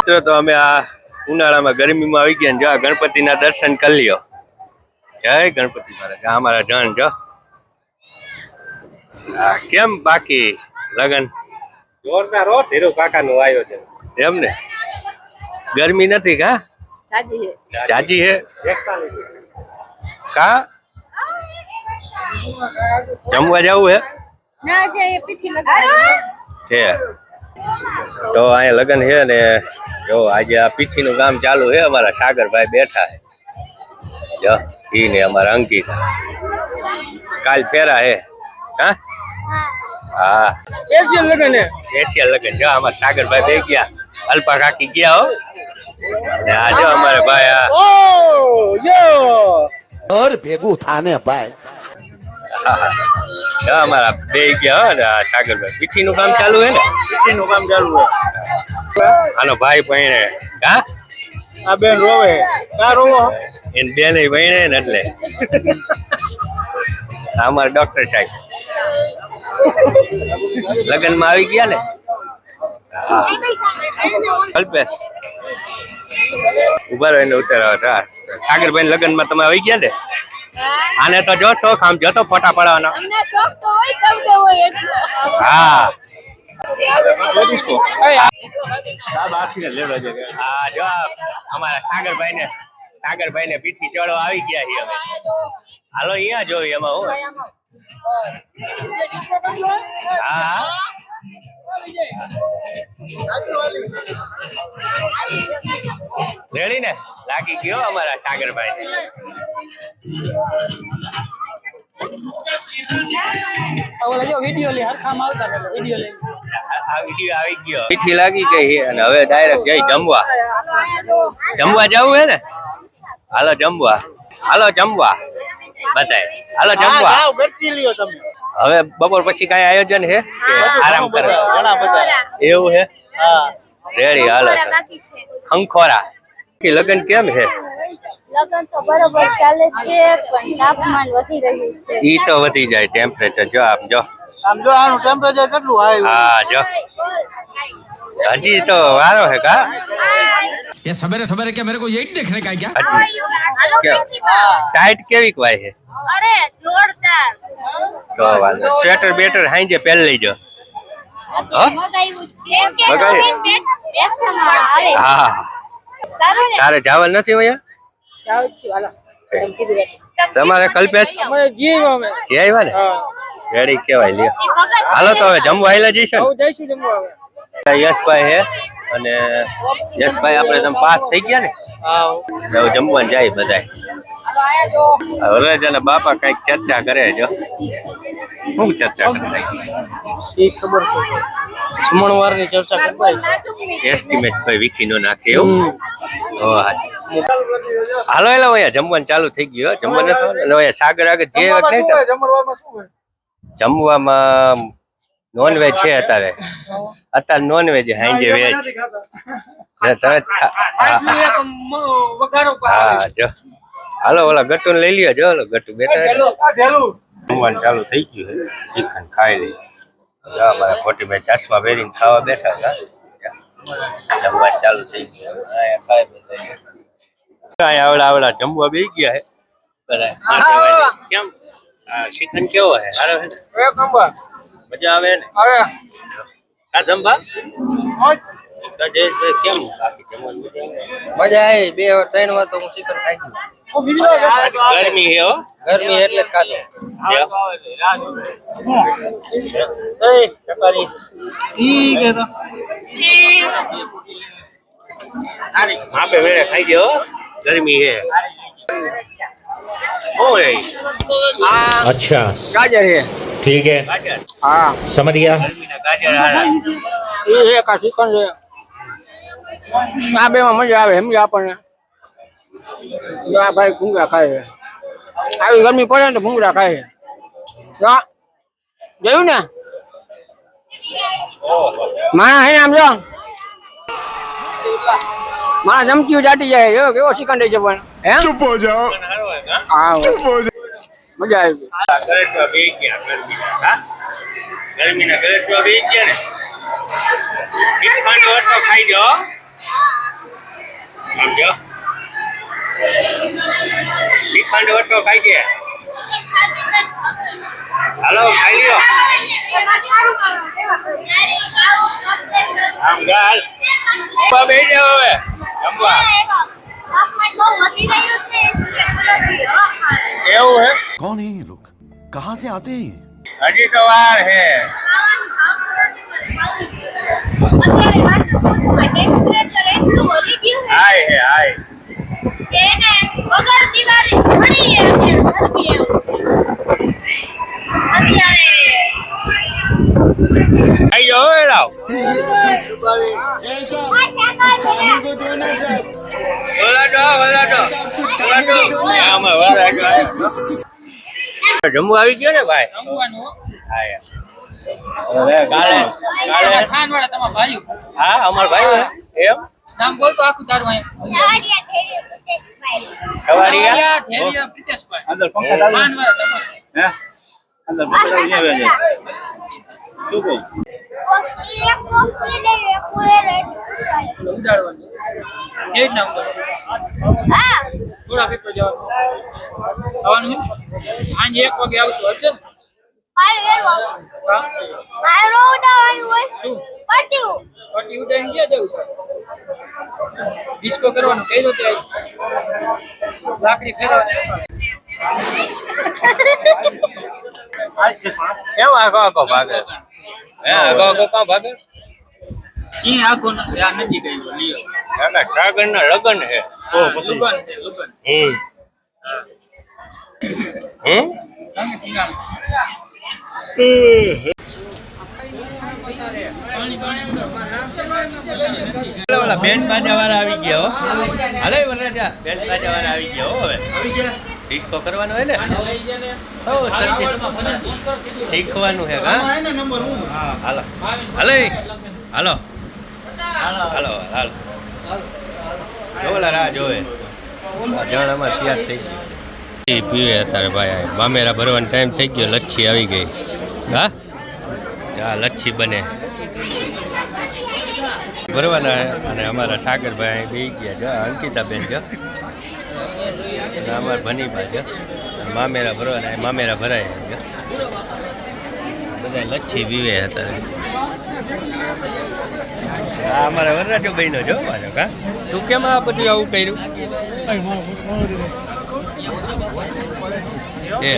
મિત્રો તો અમે આ ઉનાળામાં ગરમીમાં આવી ગયા ને જો આ ગણપતિના દર્શન કરી લ્યો. જય ગણપતિ મહારાજ. અમારા જણ જો કેમ બાકી લગન જોરદાર હો. ધીરુ કાકા નું આયોજન એમ ને. ગરમી નથી કા જાજી હે કા જમવા જવું હે છે તો અહીંયા લગન છે ને જો આજે આ પીઠી નું કામ ચાલુ છે. અમારા સાગરભાઈ બેઠા છે જો ઈ ને અમારા અંકિત કાલ ફેરા હે હા હા એશિયન લગન હે એશિયન લગન જો અમારા સાગરભાઈ બે ગયા અલ્પા કાકી ગયા હો ને આ જો અમારે ભાઈ આ ઓ યો ઘર ભેગું થાને ભાઈ જો અમારા બે ગયા હો ને આ સાગરભાઈ પીઠી નું કામ ચાલુ હે ને પીઠી નું કામ ચાલુ હે. આનો ભાઈ પૈણે હા આ બેન રોવે કા રોવો એને બેન પૈણે ને એટલે અમારા ડોક્ટર સાહેબ લગન માં આવી ગયા ને અલ્પેશ ઉભા રહીને ઉતરાવો સાગરભાઈ લગન માં તમે આવી ગયા ને આને તો જો શોખ આમ જો તો ફોટા પાડવાનો હા હા જો અમારા સાગરભાઈ ને પીઠી ચડવા આવી ગયા છે હવે હાલો અહીંયા જોઈ એમાં હું હા રેડી ને લાગી ગયો અમારા સાગરભાઈ વિડિયો લે હરખામાં આવતા વિડિયો લે આ વિડિયો આવી ગયો પીઠી લાગી ગઈ અને હવે ડાયરેક્ટ જઈ જમવા જવું હે ને હાલો જમવા બતાય હાલો જમવા ગરચી લ્યો તમે. હવે બપોર પછી કઈ આયોજન છે આરામ કરે ઘણા બધા એવું હે હા રેડી હાલો ખંખોરા લગન કેમ છે લગન તો બરોબર ચાલે છે પણ તાપમાન વધી રહ્યું છે. ઈ તો વધી જાય ટેમ્પરેચર જો આમ જો આનું ટેમ્પરેચર કેટલું આવ્યું હા જો હજી તો વારો है का ये सवेरे सवेरे क्या मेरे को यही देखने का क्या टाइट केवी वाय है અરે જોરદાર તો વાંધો સ્વેટર બેટર હાંજે પહેર લેજો મગાવ્યું છે કે મગાવ્યું? બેસનમાં આવે હા સારું ને તારે જવાનું નથી અહીંયા જાવ છું હાલો એમ કીધું તમારે કલ્પેશ અમારે જીવ અમે જે આવ્યા ને રેડી કેવાય લ્યો હાલો તો હવે જમવા આવેલા જઈશું આવું જઈશું જમવા હવે ને યશભાઈ હે અને યશભાઈ આપણે તમે પાસ થઈ ગયા ને હવે જમવા જાય બધાય વરરાજાના બાપા કઈક ચર્ચા કરે જો શું ચર્ચા કરે એ ખબર છે જમણવારની ચર્ચા કરતા એસ્ટિમેટ કોઈ વિકી નો નાખે એવું ઓ હાલો એલા અહીંયા જમવાનું ચાલુ થઈ ગયું જમવાનું અહીંયા સાગર આગળ જે નહીં જમણવામાં શું હોય જમવામાં નોનવેજ છે અત્યારે નોનવેજ હાંજે વેજ તમે વઘારો હા જો હાલો ઓલા ગટ્ટુ લઈ લ્યો જો ઓલો ગટ્ટુ બેઠા જમવાનું ચાલુ થઈ ગયું છે શ્રીખંડ ખાઈ લઈએ જો અમારા ખોટીભાઈ ચશ્મા પહેરીને ખાવા બેઠા હતા જમવાનું ચાલુ થઈ ગયું અહીંયા આવડા જમવા બેસી ગયા છે બરાબર કેમ શ્રીખંડ કેવો છે સારો છે ને મજા આવે ને આ જમવા કેમ બાકી જમવાનું મજા આવી 2-3 વાર તો હું ચિકન ખાઈ ગયું. ગરમી છે હો ગરમી એટલે જ ખાધો. ઈ કે તો આપે વેળે ખાઈ ગયો ગરમી છે ઓય अच्छा ગાજર છે ठीक है ગાજર હા समझ गया ગરમીના ગાજર હારા એ છે કા ચિકન છે આ બેમાં મજા આવે સમજે આપણને આ ભાઈ ભૂંગળા ખાય છે આવી ગરમી પડે ને તો ભૂંગળા ખાય છે જોયું ને માણા હે ને આમ જો માણા જમચી જાટી જાય જો કેવો ચિકન રહી છે પણ હે चुप हो जाओ હારો હે કા હા મજા આવી ગરેટવા બે ગયા ગરમીના હા ગરમીના ગરેટવા બે ગયા ને એક ખાંડ ઓછો ખાઈ ગયો શ્રીખંડ ઓછો ખાઈ છે હાલો ખાઈ લ્યો આમ ગાલ બેસી જાવ હવે જમવા એવું હે कौन है ये लोग कहाँ से आते हैं હજી તો વાર હે હાય હે હાય આઈ જો એડાવ જમ્મુ આવી ગયો ને ભાઈ હા કાલે હા અમાર ભાઈ એમ નામ બોલતો આખું તારું સવારિયા પ્રિતેશભાઈ અંદર પંખા ચાલુ માનવાળા તમારે હે અંદર પંખા ચાલુ આવે છે શું કહું ઉડાડવાનું એ જ નામ થોડા પેપર જવાનું આવવાનું સાંજે 1 વાગે આવશું હશે ને શું પાટી ઉડાડીને ક્યાં જવું ડિસ્કો કરવાનું કઈ રીતે લાકડી ફેરવાની કેમ આગો આગો ભાગે હે આગો આગો કાં ભાગે ઈ આખો નથી આ નથી ગયું લ્યો કાકા સાગર ના લગન હે લુગન છે લુગન હમ તમે ઠીક ઓલા બેન્ડ બાજા વાળા આવી ગયા હો હાલે વરરાજા બેન્ડ બાજા વાળા આવી ગયા હો હવે ડિસ્કો કરવાનો હે ને હો સરખી શીખવાનું હે હા હાલો હાલે હાલો હાલો હાલો ઓલા રાહ જોવે જણ અમાર તૈયાર થઈ ગયું પીવે અત્યારે ભાઈ મામેરા ભરવાનો ટાઈમ થઈ ગયો લચ્છી આવી ગઈ હા આ લચ્છી બને ભરવાના અને અમારા સાગરભાઈ બે ગયા છે અંકિતાબેન છે અને અમારા ભનીબા છે મામેરા ભરવાના મામેરા ભરાય છે બધા લચ્છી પીવે અત્યારે આ અમારા વરરાજો બહેનો છો પાછો કા તું કેમ આ બધું આવું કર્યું એ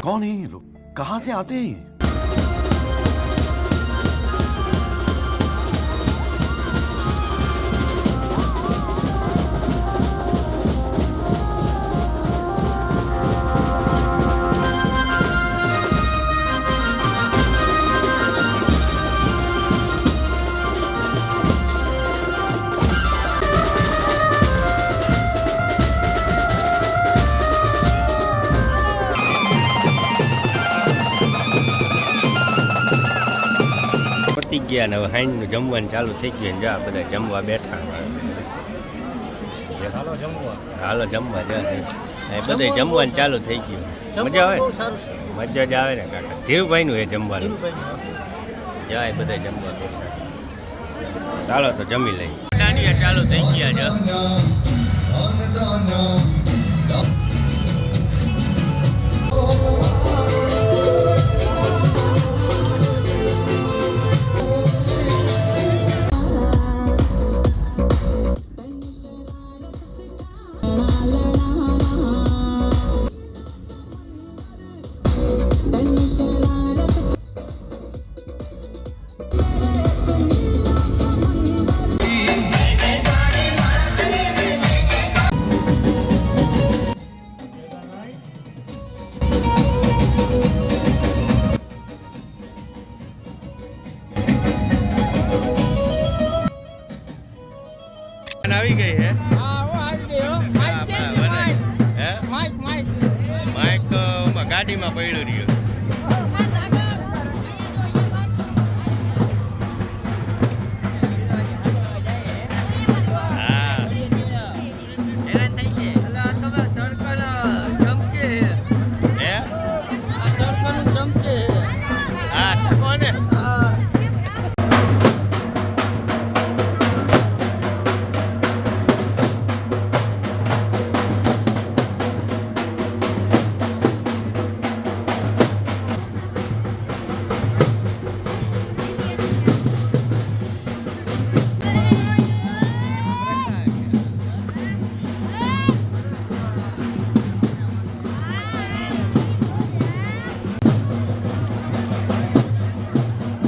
कौन है ये लोग कहाँ से आते हैं પતી ગયા ને હવે હાઈનું જમવાનું ચાલુ થઈ ગયું ને જા બધા જમવા બેઠા હાલો જમવા જા બધે જમવાનું ચાલુ થઈ ગયું મજા આવે મજા જ આવે ને કાકા ધીરુભાઈનું એ જમવાનું જાય બધા જમવા બેઠા ચાલો તો જમી લઈએ ચાલુ થઈ ગયા છે આવી ગઈ હે હા હું આવી ગયો માઈક છે ને માઈક હે માઈક માઈક માઇક ગાડીમાં પડ્યું રહ્યું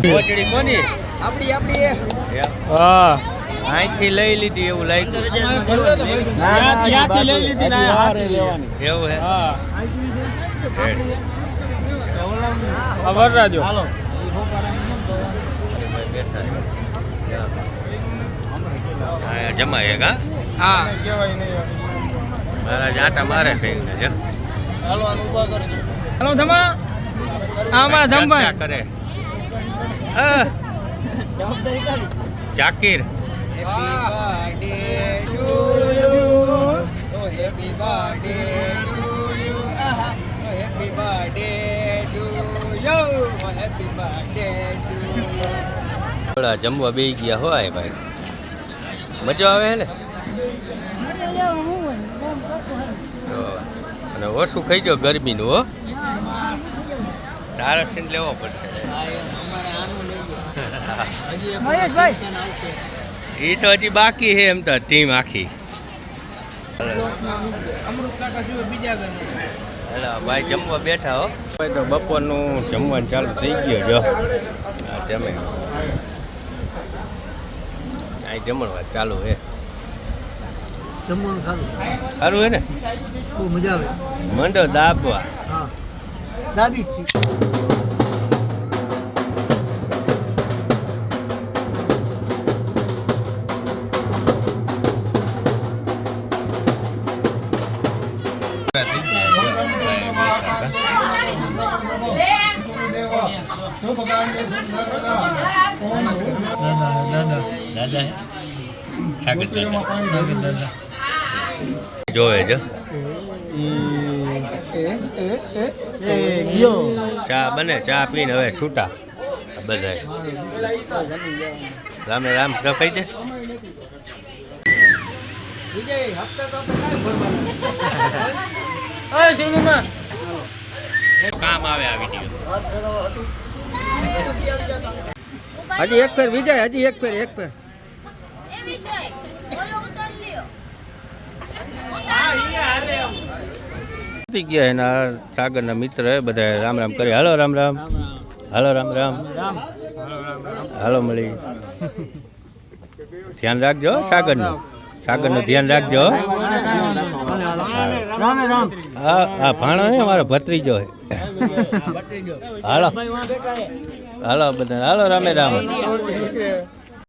કોચડી કોની આપડી હા અહીંથી લઈ લીધી એવું લાગ્યું ત્યાંથી લઈ લીધી ને એવું હે હા હેડ. ખબર રાજો બેઠા છે. હા જમાય કા હા મારા જાટા મારે થઈ છે હાલો ધમા હા મારા ધમભાઈ ચર્ચા કરે જાકીર થોડા જમવા બેસી ગયા હોય ભાઈ મજા આવે હે ને તો અને ઓછું ખાઈ જાઓ ગરમીનું હો તારા સીન લેવો પડશે એ તો હજી બાકી છે એમ તો ટીમ આખી ભાઈ જમવા બેઠા હો ભાઈ તો બપોરનું જમવાનું ચાલુ થઈ ગયું જો આ જમે આ જમણવા ચાલુ હે જમવાનું સારું સારું હે ને બહુ મજા આવે મંડો દાબવા હા દાબી જ છે જોવે છે ચા બને ચા પીને હવે છૂટા બધા રામે રામ કહી દે કામ આવે આ વિડીયો હજી એક ફેર વિજય હજી એક ફેર ગયા એના સાગરના મિત્ર હે બધા રામ રામ કરે હાલો રામ રામ હાલો રામ રામ હાલો મળી ધ્યાન રાખજો સાગરનું ધ્યાન રાખજો હા ભાણો ને અમારો ભત્રીજો હે હાલો હાલો બધા હાલો રામે રામ